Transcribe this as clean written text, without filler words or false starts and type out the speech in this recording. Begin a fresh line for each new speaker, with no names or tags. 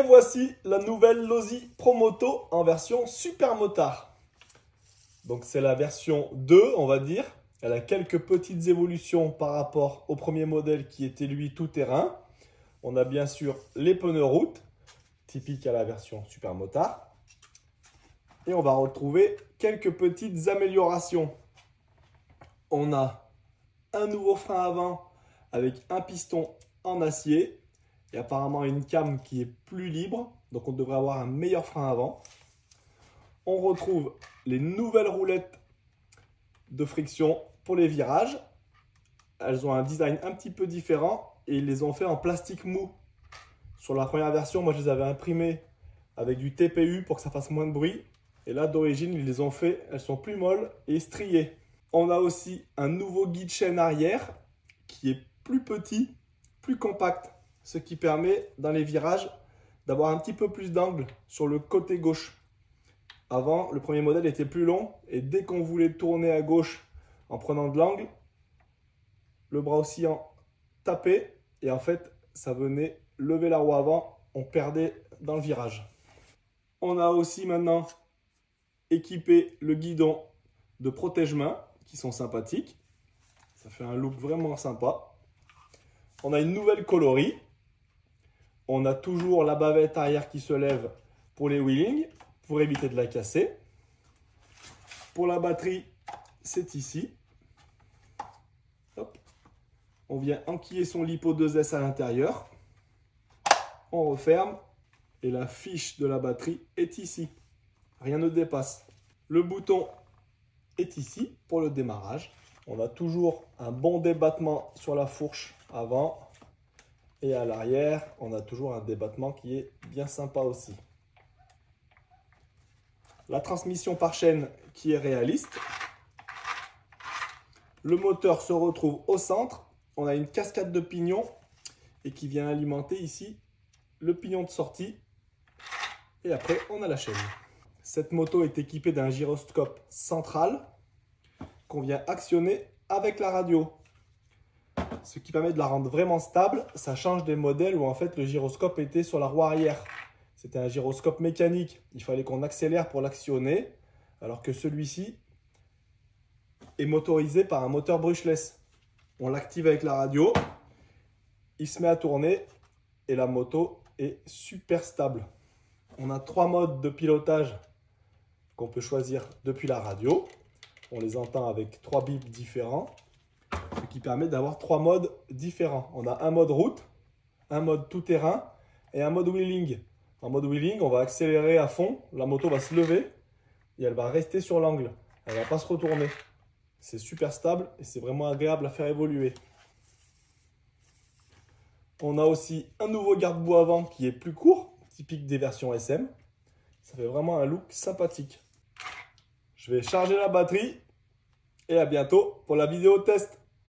Et voici la nouvelle Losi Promoto en version super motard. Donc c'est la version 2, on va dire. Elle a quelques petites évolutions par rapport au premier modèle qui était lui tout terrain. On a bien sûr les pneus route, typiques à la version super motard. Et on va retrouver quelques petites améliorations. On a un nouveau frein avant avec un piston en acier. Et apparemment une came qui est plus libre, donc on devrait avoir un meilleur frein avant. On retrouve les nouvelles roulettes de friction pour les virages. Elles ont un design un petit peu différent et ils les ont fait en plastique mou. Sur la première version, moi je les avais imprimées avec du TPU pour que ça fasse moins de bruit. Et là d'origine, ils les ont fait, elles sont plus molles et striées. On a aussi un nouveau guide chaîne arrière qui est plus petit, plus compact. Ce qui permet dans les virages d'avoir un petit peu plus d'angle sur le côté gauche. Avant, le premier modèle était plus long et dès qu'on voulait tourner à gauche en prenant de l'angle, le bras oscillant tapait et en fait, ça venait lever la roue avant, on perdait dans le virage. On a aussi maintenant équipé le guidon de protège-mains qui sont sympathiques. Ça fait un look vraiment sympa. On a une nouvelle coloris. On a toujours la bavette arrière qui se lève pour les wheelings, pour éviter de la casser. Pour la batterie, c'est ici. Hop. On vient enquiller son LiPo 2S à l'intérieur. On referme et la fiche de la batterie est ici. Rien ne dépasse. Le bouton est ici pour le démarrage. On a toujours un bon débattement sur la fourche avant. Et à l'arrière, on a toujours un débattement qui est bien sympa aussi. La transmission par chaîne qui est réaliste. Le moteur se retrouve au centre. On a une cascade de pignons et qui vient alimenter ici le pignon de sortie. Et après, on a la chaîne. Cette moto est équipée d'un gyroscope central qu'on vient actionner avec la radio. Ce qui permet de la rendre vraiment stable. Ça change des modèles où en fait le gyroscope était sur la roue arrière. C'était un gyroscope mécanique. Il fallait qu'on accélère pour l'actionner. Alors que celui-ci est motorisé par un moteur brushless. On l'active avec la radio. Il se met à tourner et la moto est super stable. On a 3 modes de pilotage qu'on peut choisir depuis la radio. On les entend avec 3 bips différents. Ce qui permet d'avoir 3 modes différents. On a un mode route, un mode tout-terrain et un mode wheeling. En mode wheeling, on va accélérer à fond, la moto va se lever et elle va rester sur l'angle. Elle ne va pas se retourner. C'est super stable et c'est vraiment agréable à faire évoluer. On a aussi un nouveau garde-boue avant qui est plus court, typique des versions SM. Ça fait vraiment un look sympathique. Je vais charger la batterie et à bientôt pour la vidéo test.